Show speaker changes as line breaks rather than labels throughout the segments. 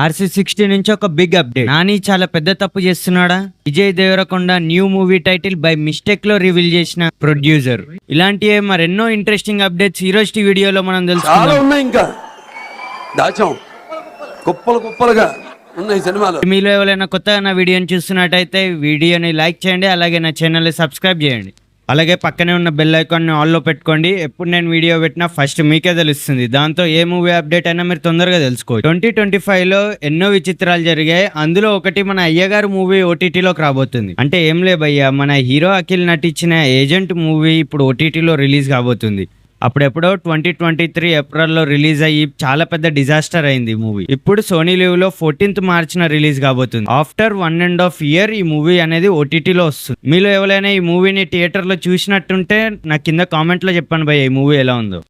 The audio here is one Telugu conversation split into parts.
RC60 నుంచి ఒక బిగ్ అప్డేట్. నాని చాలా పెద్ద తప్పు చేస్తున్నాడా? Vijay Deverakonda new movie title by mistake లో రివీల్ చేసిన ప్రొడ్యూసర్. ఇలాంటివే మరెన్నో ఇంట్రెస్టింగ్ అప్డేట్స్ ఈ రోజు వీడియోలో మనం తెలుసుకుందాం.
ఉన్నాయి ఇంకా దాచాం కుప్పలుగా ఉన్నాయి సినిమాలు.
మీలో ఎవరైనా కొత్తగా నా వీడియోని చూస్తున్నట్టయితే వీడియోని లైక్ చేయండి, అలాగే నా ఛానల్ని సబ్స్క్రైబ్ చేయండి. అలాగే పక్కనే ఉన్న బెల్ ఐకాన్ని ఆల్లో పెట్టుకోండి. ఎప్పుడు నేను వీడియో పెట్టినా ఫస్ట్ మీకే తెలుస్తుంది. దాంతో ఏ మూవీ అప్డేట్ అయినా మీరు తొందరగా తెలుసుకోవచ్చు. 2025లో ఎన్నో విచిత్రాలు జరిగాయి. అందులో ఒకటి మన అయ్యగారు మూవీ ఓటీటీలోకి రాబోతుంది. అంటే ఏం లే భయ్యా, మన హీరో అఖిల్ నటించిన ఏజెంట్ మూవీ ఇప్పుడు ఓటీటీలో రిలీజ్ కాబోతుంది. అప్పుడెప్పుడో 2023 ఏప్రిల్లో రిలీజ్ అయ్యి చాలా పెద్ద డిజాస్టర్ అయింది ఈ మూవీ. ఇప్పుడు సోనీ లీవ్ లో 14th మార్చిన రిలీజ్ కాబోతుంది. ఆఫ్టర్ 1.5 years ఈ మూవీ అనేది ఓటీటీలో వస్తుంది. మీలో ఎవరైనా ఈ మూవీని థియేటర్ లో చూసినట్టుంటే నాకు కింద కామెంట్ లో చెప్పండి భయ్య, ఈ మూవీ ఎలా ఉందో.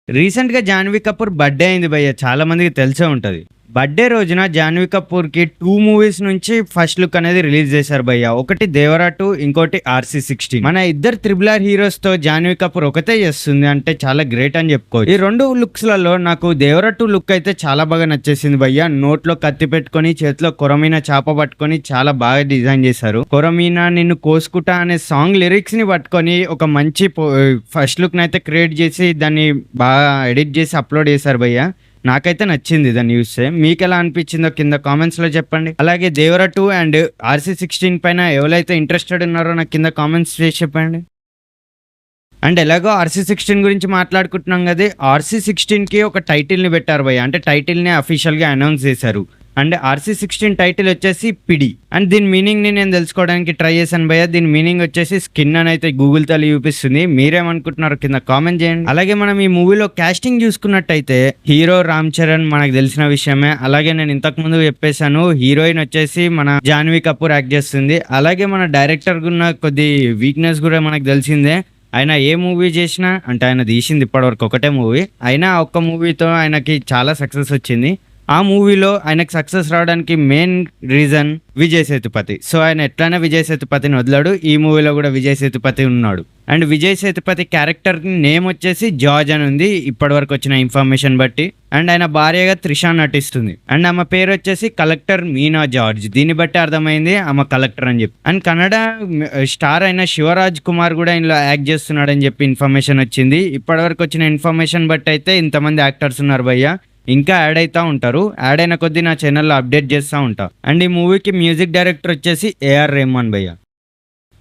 రీసెంట్ గా జాన్వీ కపూర్ బర్త్డే అయింది భయ్య, చాలా మందికి తెలిసే ఉంటది. బర్త్డే రోజున జాన్వీ కపూర్ కి 2 మూవీస్ నుంచి ఫస్ట్ లుక్ అనేది రిలీజ్ చేశారు భయ్య. ఒకటి దేవరా 2, ఇంకోటి RC60. మన ఇద్దరు RRR హీరోస్ తో జాన్వీ కపూర్ ఒకటే చేస్తుంది అంటే చాలా గ్రేట్ అని చెప్పుకోవచ్చు. ఈ రెండు లుక్స్ లలో నాకు దేవరా 2 లుక్ అయితే చాలా బాగా నచ్చేసింది భయ్య. నోట్లో కత్తి పెట్టుకొని చేతిలో కొరమీన చాప పట్టుకొని చాలా బాగా డిజైన్ చేశారు. కొరమీన నిన్ను కోసుకుటా అనే సాంగ్ లిరిక్స్ ని పట్టుకొని ఒక మంచి ఫస్ట్ లుక్ నైతే క్రియేట్ చేసి దాన్ని బాగా ఎడిట్ చేసి అప్లోడ్ చేశారు భయ్య. నాకైతే నచ్చింది దాన్ని చూస్తే. మీకు ఎలా అనిపించిందో కింద కామెంట్స్ లో చెప్పండి. అలాగే దేవరా 2 అండ్ RC60 పైన ఎవరైతే ఇంట్రెస్టెడ్ ఉన్నారో నాకు కింద కామెంట్స్ చేసి చెప్పండి. అండ్ ఎలాగో RC60 గురించి మాట్లాడుకుంటున్నాం కదా, RC60కి ఒక టైటిల్ని పెట్టారు భయ్య. అంటే టైటిల్ని అఫీషియల్గా అనౌన్స్ చేశారు. అండ్ RC60 టైటిల్ వచ్చేసి పిడి. అండ్ దీని మీనింగ్ని నేను తెలుసుకోవడానికి ట్రై చేశాను భయ్య. దీని మీనింగ్ వచ్చేసి స్కిన్ అని అయితే గూగుల్ తల్లి చూపిస్తుంది. మీరేమనుకుంటున్నారు కింద కామెంట్ చేయండి. అలాగే మనం ఈ మూవీలో కాస్టింగ్ చూసుకున్నట్టయితే హీరో రామ్ చరణ్ మనకు తెలిసిన విషయమే. అలాగే నేను ఇంతకు ముందు చెప్పేశాను, హీరోయిన్ వచ్చేసి మన జాన్వీ కపూర్ యాక్ట్ చేస్తుంది. అలాగే మన డైరెక్టర్ ఉన్న కొద్ది వీక్నెస్ కూడా మనకు తెలిసిందే. ఆయన ఏ మూవీ చేసినా, అంటే ఆయన తీసింది ఇప్పటివరకు ఒకటే మూవీ, అయినా ఒక్క మూవీతో ఆయనకి చాలా సక్సెస్ వచ్చింది. ఆ మూవీలో ఆయనకు సక్సెస్ రావడానికి main reason Vijay Sethupathi. So ఆయన ఎట్లయినా విజయ్ సేతుపతిని వదిలాడు. ఈ మూవీలో కూడా విజయ్ సేతుపతి ఉన్నాడు. And Vijay Sethupathi character name వచ్చేసి జార్జ్ అని ఉంది ఇప్పటి వరకు వచ్చిన ఇన్ఫర్మేషన్ బట్టి. అండ్ ఆయన భార్యగా త్రిష నటిస్తుంది. అండ్ ఆమె పేరు వచ్చేసి కలెక్టర్ మీనా జార్జ్. దీన్ని బట్టి అర్థమైంది ఆమె కలెక్టర్ అని చెప్పి. అండ్ కన్నడ స్టార్ అయిన శివరాజ్ కుమార్ కూడా ఇందులో యాక్ట్ చేస్తున్నాడని చెప్పి ఇన్ఫర్మేషన్ వచ్చింది. ఇప్పటి వరకు వచ్చిన ఇన్ఫర్మేషన్ బట్టి అయితే ఇంతమంది యాక్టర్స్ ఉన్నారు భయ్య. ఇంకా యాడ్ అవుతా ఉంటారు. యాడ్ అయిన కొద్దీ నా ఛానల్లో అప్డేట్ చేస్తూ ఉంటా. అండ్ ఈ మూవీకి మ్యూజిక్ డైరెక్టర్ వచ్చేసి AR రెహమాన్ భయ్య.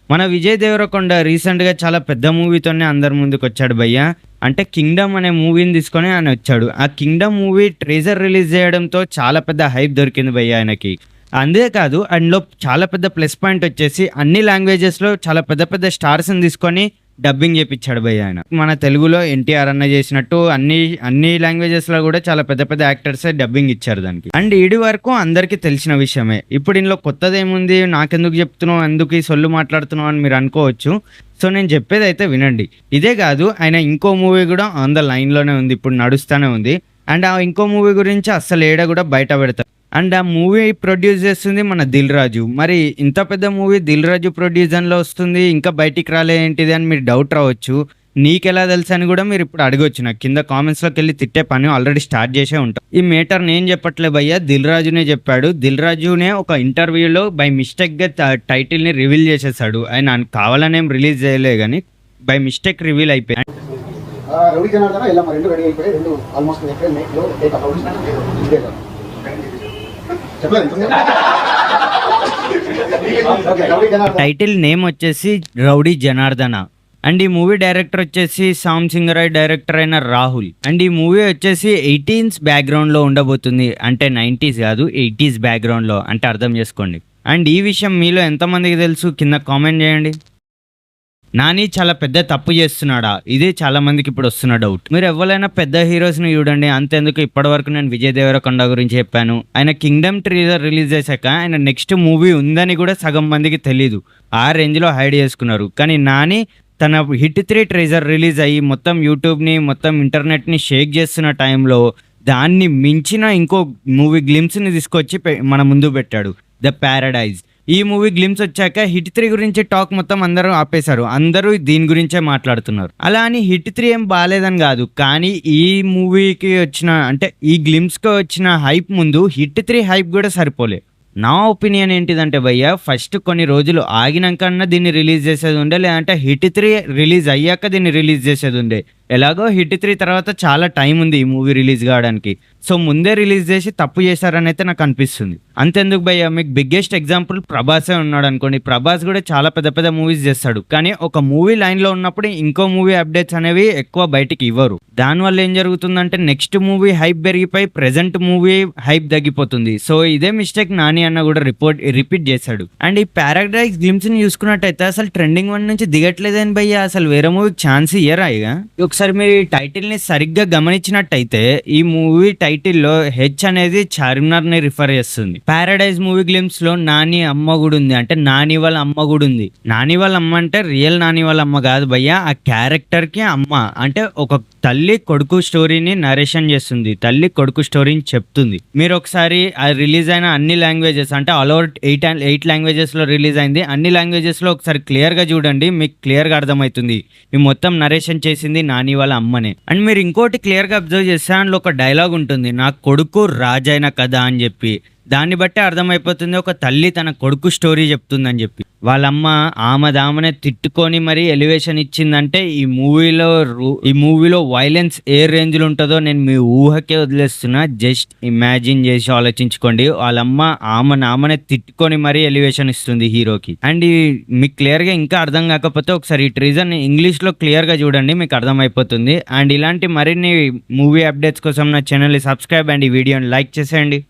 మన విజయ్ దేవరకొండ రీసెంట్గా చాలా పెద్ద మూవీతోనే అందరి ముందుకు వచ్చాడు భయ్య. అంటే కింగ్డమ్ అనే మూవీని తీసుకొని ఆయన వచ్చాడు. ఆ కింగ్డమ్ మూవీ ట్రేజర్ రిలీజ్ చేయడంతో చాలా పెద్ద హైప్ దొరికింది భయ్య ఆయనకి. అంతేకాదు అందులో చాలా పెద్ద ప్లస్ పాయింట్ వచ్చేసి అన్ని లాంగ్వేజెస్లో చాలా పెద్ద పెద్ద స్టార్స్ని తీసుకొని డబ్బింగ్ చేయించాడు భయ్య ఆయన. మన తెలుగులో NTR అన్న చేసినట్టు అన్ని లాంగ్వేజెస్ లో కూడా చాలా పెద్ద పెద్ద యాక్టర్స్ డబ్బింగ్ ఇచ్చారు దానికి. అండ్ ఇడి వరకు అందరికి తెలిసిన విషయమే. ఇప్పుడు ఇందులో కొత్తది ఏముంది, నాకెందుకు చెప్తున్నావు, ఎందుకు ఈ సొల్లు మాట్లాడుతున్నావు అని మీరు అనుకోవచ్చు. సో నేను చెప్పేది అయితే వినండి. ఇదే కాదు, ఆయన ఇంకో మూవీ కూడా ఆన్ ద లైన్ లోనే ఉంది, ఇప్పుడు నడుస్తూనే ఉంది. అండ్ ఆ ఇంకో మూవీ గురించి అస్సలు ఏడ కూడా బయట పెడతారు. అండ్ ఆ మూవీ ప్రొడ్యూస్ చేస్తుంది మన దిల్ రాజు. మరి ఇంత పెద్ద మూవీ దిల్ రాజు ప్రొడ్యూసర్లో వస్తుంది, ఇంకా బయటికి రాలే ఏంటిది అని మీరు డౌట్ రావచ్చు. నీకెలా తెలుసు అని కూడా మీరు ఇప్పుడు అడగొచ్చు. నాకు కింద కామెంట్స్లోకి వెళ్ళి తిట్టే పని ఆల్రెడీ స్టార్ట్ చేసే ఉంటాం. ఈ మేటర్ నేను చెప్పట్లే భయ్య, దిల్ రాజునే చెప్పాడు. దిల్ రాజునే ఒక ఇంటర్వ్యూలో బై మిస్టేక్గా టైటిల్ని రివీల్ చేసేసాడు. ఆయన కావాలనేం రిలీజ్ చేయలే కానీ బై మిస్టేక్ రివీల్ అయిపోయాయి. టైటిల్ నేమ్ వచ్చేసి రౌడీ జనార్దన. అండ్ ఈ మూవీ డైరెక్టర్ వచ్చేసి సామ్ సింగరాయ్ డైరెక్టర్ అయిన రాహుల్. అండ్ ఈ మూవీ వచ్చేసి 18s బ్యాక్గ్రౌండ్ లో ఉండబోతుంది. అంటే 90s కాదు, 80s బ్యాక్గ్రౌండ్ లో, అంటే అర్థం చేసుకోండి. అండ్ ఈ విషయం మీలో ఎంతమందికి తెలుసు కింద కామెంట్ చేయండి. నాని చాలా పెద్ద తప్పు చేస్తున్నాడా, ఇదే చాలా మందికి ఇప్పుడు వస్తున్న డౌట్. మీరు ఎవరైనా పెద్ద హీరోస్ని చూడండి. అంతేందుకు ఇప్పటి వరకు నేను విజయ్ దేవరకొండ గురించి చెప్పాను. ఆయన కింగ్డమ్ ట్రీజర్ రిలీజ్ చేశాక ఆయన నెక్స్ట్ మూవీ ఉందని కూడా సగం మందికి తెలీదు. ఆ రేంజ్లో హైడ్ చేసుకున్నారు. కానీ నాని తన హిట్ 3 ట్రేజర్ రిలీజ్ అయ్యి మొత్తం యూట్యూబ్ని మొత్తం ఇంటర్నెట్ని షేక్ చేస్తున్న టైంలో దాన్ని మించిన ఇంకో మూవీ గ్లిమ్స్ని తీసుకొచ్చి మన ముందు పెట్టాడు, ద ప్యారడైజ్. ఈ మూవీ గ్లిమ్స్ వచ్చాక హిట్ 3 గురించి టాక్ మొత్తం అందరూ ఆపేశారు. అందరూ దీని గురించే మాట్లాడుతున్నారు. అలా అని హిట్ 3 ఏం బాలేదని కాదు, కానీ ఈ మూవీకి వచ్చిన అంటే ఈ గ్లిమ్స్కి వచ్చిన హైప్ ముందు హిట్ 3 హైప్ కూడా సరిపోలే. నా ఒపీనియన్ ఏంటిదంటే భయ్య, ఫస్ట్ కొన్ని రోజులు ఆగినాకన్నా దీన్ని రిలీజ్ చేసేది ఉండే, లేదంటే హిట్ 3 రిలీజ్ అయ్యాక దీన్ని రిలీజ్ చేసేది ఉండే. ఎలాగో హిట్ 3 తర్వాత చాలా టైం ఉంది ఈ మూవీ రిలీజ్ కావడానికి. సో ముందే రిలీజ్ చేసి తప్పు చేశారని అయితే నాకు అనిపిస్తుంది. అంతెందుకు భయ్య, మీకు బిగ్గెస్ట్ ఎగ్జాంపుల్ ప్రభాసే ఉన్నాడు అనుకోండి. ప్రభాస్ కూడా చాలా పెద్ద పెద్ద మూవీస్ చేస్తాడు, కానీ ఒక మూవీ లైన్లో ఉన్నప్పుడు ఇంకో మూవీ అప్డేట్స్ అనేవి ఎక్కువ బయటికి ఇవ్వరు. దానివల్ల ఏం జరుగుతుందంటే నెక్స్ట్ మూవీ హైప్ పెరిగిపోయి ప్రెజెంట్ మూవీ హైప్ తగ్గిపోతుంది. సో ఇదే మిస్టేక్ నాని అన్న కూడా రిపీట్ చేశాడు. అండ్ ఈ పారాడైజ్ గ్లిమ్స్ ని చూసుకున్నట్టయితే అసలు ట్రెండింగ్ 1 నుంచి దిగట్లేదని భయ్య, అసలు వేరే మూవీకి ఛాన్స్ ఇయ్యరా ఇక. ఒకసారి మీరు ఈ టైటిల్ ని సరిగ్గా గమనించినట్టయితే ఈ మూవీ టైటిల్లో హెచ్ అనేది చార్మినార్ ని రిఫర్ చేస్తుంది. పారాడైజ్ మూవీ గ్లిమ్స్ లో నాని అమ్మ కూడా ఉంది, అంటే నాని వాళ్ళ అమ్మ కూడా ఉంది. నాని వాళ్ళ అమ్మ అంటే రియల్ నాని వాళ్ళ అమ్మ కాదు భయ్య, ఆ క్యారెక్టర్ కి అమ్మ. అంటే ఒక తల్లి కొడుకు స్టోరీని నరేషన్ చేస్తుంది, తల్లి కొడుకు స్టోరీని చెప్తుంది. మీరు ఒకసారి అది రిలీజ్ అయిన అన్ని లాంగ్వేజెస్ అంటే ఆల్ ఓవర్ 8 లాంగ్వేజెస్ లో రిలీజ్ అయింది. అన్ని లాంగ్వేజెస్ లో ఒకసారి క్లియర్ గా చూడండి, మీకు క్లియర్ గా అర్థమవుతుంది ఈ మొత్తం నరేషన్ చేసింది నాని వాళ్ళ అమ్మనే. అండ్ మీరు ఇంకోటి క్లియర్ గా అబ్జర్వ్ చేస్తే అందులో ఒక డైలాగ్ ఉంటుంది, నా కొడుకు రాజైన కదా అని చెప్పి. దాన్ని బట్టి అర్థమైపోతుంది ఒక తల్లి తన కొడుకు స్టోరీ చెప్తుందని చెప్పి. వాళ్ళమ్మ ఆమెదామనే తిట్టుకొని మరి ఎలివేషన్ ఇచ్చిందంటే ఈ మూవీలో వైలెన్స్ ఏ రేంజ్ లో ఉంటుందో నేను మీ ఊహకే వదిలేస్తున్నా. జస్ట్ ఇమాజిన్ చేసి ఆలోచించుకోండి. వాళ్ళమ్మ ఆమెనే తిట్టుకొని మరీ ఎలివేషన్ ఇస్తుంది హీరోకి. అండ్ మీకు క్లియర్ గా ఇంకా అర్థం కాకపోతే ఒకసారి ఈ ట్రీజన్ ఇంగ్లీష్ లో క్లియర్ గా చూడండి, మీకు అర్థమైపోతుంది. అండ్ ఇలాంటి మరిన్ని మూవీ అప్డేట్స్ కోసం నా ఛానల్ ని సబ్స్క్రైబ్ అండ్ ఈ వీడియోని లైక్ చేసేయండి.